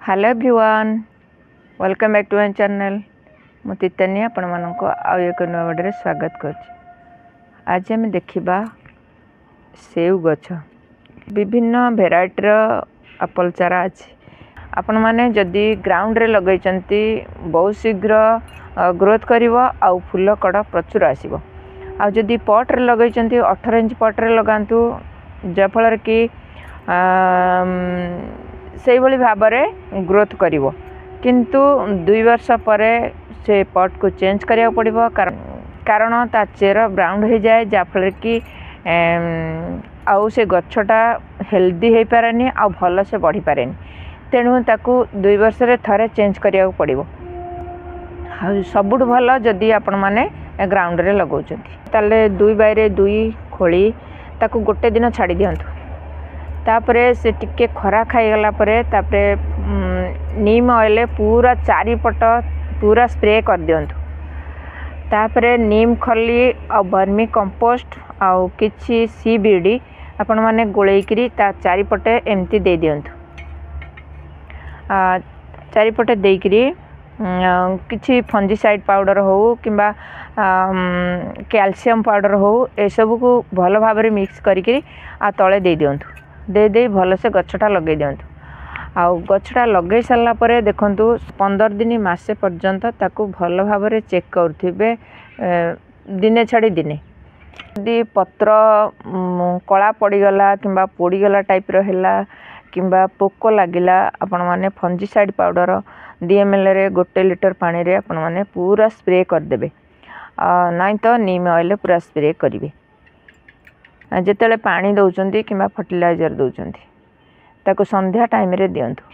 Hello everyone welcome back to my channel मु तितनी आपण मानक आउ एक नुआ वीडियो स्वागत कर। आज आम देखा सेव गछ विभिन्न भेराइटर एप्पल चारा अच्छी आपण मैंने जदि ग्राउंड रे लगे बहुत शीघ्र ग्रोथ करिवो आउ फूल कड़ प्रचुर आसीबो। आ जदि पॉट रे लगे 18 इंच पॉट रे लगांतु जफल कि से भली भाव में ग्रोथ करिवो किंतु 2 वर्ष पर से पॉट को चेंज करिया पड़िबो कारण ता चेर ब्राउन हो जाए जाफल कि आउ से गछटा हेल्दी हो पारेनी आ भल से बढ़ी पारेनी तेणु ताकू 2 वर्ष रे थरे चेंज करिया पड़िबो। सबुठ भल जदि आपण माने ग्राउंड रे लगाउछंती ताले 2 बाय 2 खोली ताकू गोटे दिन छाड़ी दियंतु तापरे से टिके खरा खाईगला परे तापरे नीम ऑयल पूरा चारिपट पूरा स्प्रे कर दियंतु तापरे नीम खली आ वर्मी कंपोस्ट आउ किछि सीबीडी आपण माने गोळेइकरी ता चारिपटे एमती दे दियंतु। चारिपटे देइकरी किछि फंजीसाइड पाउडर हो किंबा कैल्शियम पाउडर हो ए सब को भल भाव में मिक्स करिकरी आ तळे दे दियंतु दे भल से गछटा लगे दियंतु। आउ गछटा लगे सारा पर देखंतु 15 दिन मासे पर्यंत ताकू भल भाव में चेक करुथिबे दिने छाड़ी दिने यदि पत्र कला पड़ीगला किंबा पोड़ीगला टाइप रहा किंबा पोक लगिला आपण माने फंजीसाइड पाउडर DML रे 1 लीटर पानी रे आपण माने पूरा स्प्रे कर देबे नहीं तो नीम ऑयल पूरा स्प्रे करिवे। जेतेले पानी दउचंती किंबा फर्टिलाइजर दउचंती ताको संध्या टाइम रे दियंतु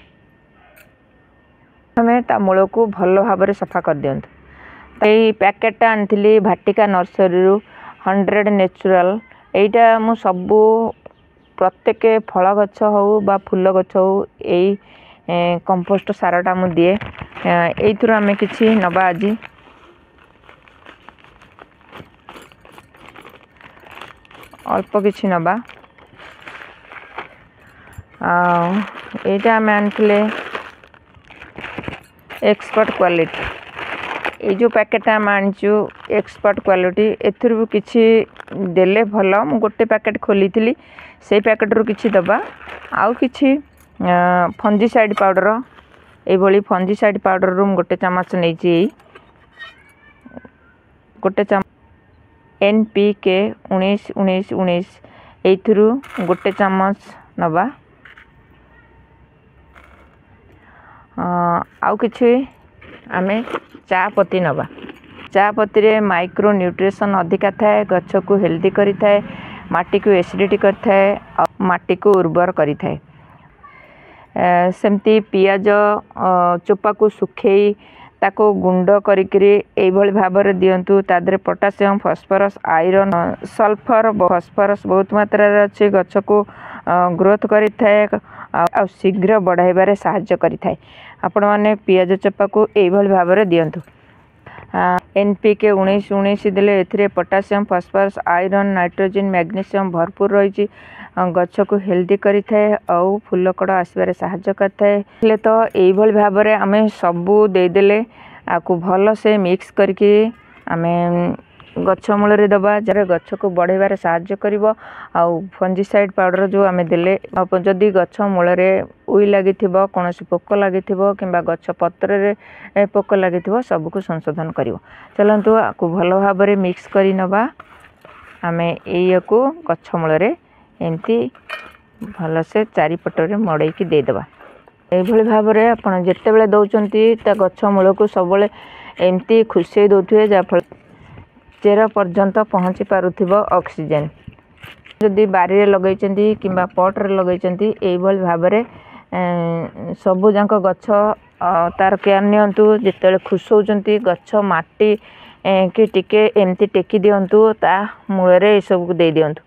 हमें ता मूल को भल भाव में सफा कर दियंतु। एई पैकेटा आनथिली भाटिका नर्सरी रु 100 नेचुरल एटा मु सबु प्रत्येक फल गछ हो बा फूल गछ हो एई कंपोस्ट साराटा मु दिए एइथुर आमे किछि नबा आजी अल्प किछि नबा एटा आमे आनथिले एक्सपर्ट क्वालिटी ए जो पैकेट आम आनीचु एक्सपर्ट क्वालिटी एथुर भी किछि देले भल मु गोटे पैकेट खोली थी से पैकेट रु किछि दबा आउ किछि फंजीसाइड पाउडर ये फंजीसाइड पाउडर रु गोटे चामच नहीं गोटे चामच NPK 19-19-19 एथुरु गोटे चामच नबा आउ किछि आमे चा पत्ती नबा चा पत्ती रे माइक्रो न्यूट्रिशन अधिका थाए गछ को हेल्दी करि थाए माटी को एसिडिटी कर थाए माटी को उर्वर करि थाए। सेमती पियाज चोपा को सुखेई ताको गुंड करिकरी एई भली भाव रे दियंतु तादरे potassium phosphorus iron sulphur phosphorus बहुत मात्रा रे अछि गछ को ग्रोथ करि थाए आ शीघ्र बढ़ाइबारे सहायता करि थाए। आपण माने पियाज चोपा को एई भली भाव रे दियंतु। NPK 19-19 देले एथिरे potassium phosphorus iron nitrogen magnesium भरपूर रही गछ को हेल्दी करि थाए और फूल कड़ आसबार सहायता करते तो यही भाव में आम सबू देदेले आपको भल से मिक्स करके आम गछ मूल दबा जरा गछ को बढ़ेबार साहाय्य करिवो आउ फंजीसाइड पाउडर जो आम देले जदि गछ मूल उई लगी कौन पोक लगी किंबा गछ पत्र रे पोक लगी सबको संशोधन करिवो। चलंतु आपको भल भाव में मिक्स करी नबा आम को गछ मूल एमती भल से चारिपट रे मड़ेकी देदेबा एभली भाव में आपड़ जिते बड़े दौरान ता गछ मूल को सब एमती खुशी दौथे जहाँफल चेर पर्यंत पहुँची पारुथिबो ऑक्सीजन जदि बारी लगे किंबा पॉट रे लगे यही भाव में सबू जाक गछ तार केयर नियंतु जिते खुश होती गछ माटी कि टिके एमती टेकी दियंतु ता मूल रे सब दे दियंतु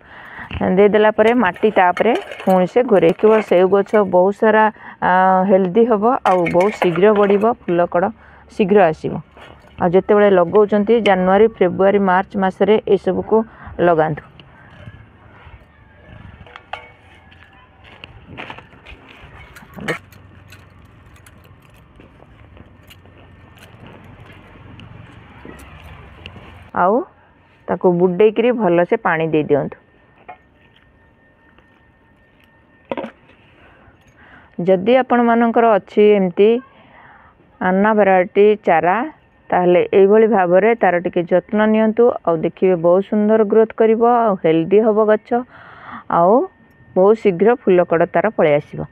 देदेला परे माटी तापरे पुणी से घोरे कि सेव गछ बहुत सारा हेल्दी हम आ बहुत शीघ्र बढ़िबो फूल कड़ शीघ्र आसीबो। आ जिते बड़े लगाउछंती जनवरी फेब्रुआरी मार्च मासरे ए सब को लगांतु। आउ ताको बुडेकरी भल से पानी दे दियंतु। जदि आपण मानकर अच्छी एमती अन्ना वैरायटी चारा ताहले एई भली भाबरे तार टिके जत्न नियंतु आ देखिबे बहुत सुंदर ग्रोथ करिवो आ हेल्दी हबो गच्छ आ बहुत शीघ्र फूल कड़ तार पळे आसीबो।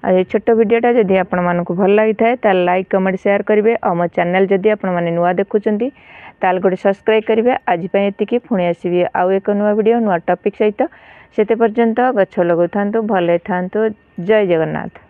आ ये छोट वीडियोटा जदि आपण मानकु भल लागि थाए ता लाइक कमेंट शेयर करिवे आ मो चैनल जदि आपण माने नुवा देखुचंती ताल गोटे सब्सक्राइब करिवे। आज पय एतिकी पुणी आसीबे आ एक नुवा वीडियो नुवा टॉपिक सहित सेते पर्यंत गच्छ लगाउथांतु भले थांतु। जय जगन्नाथ।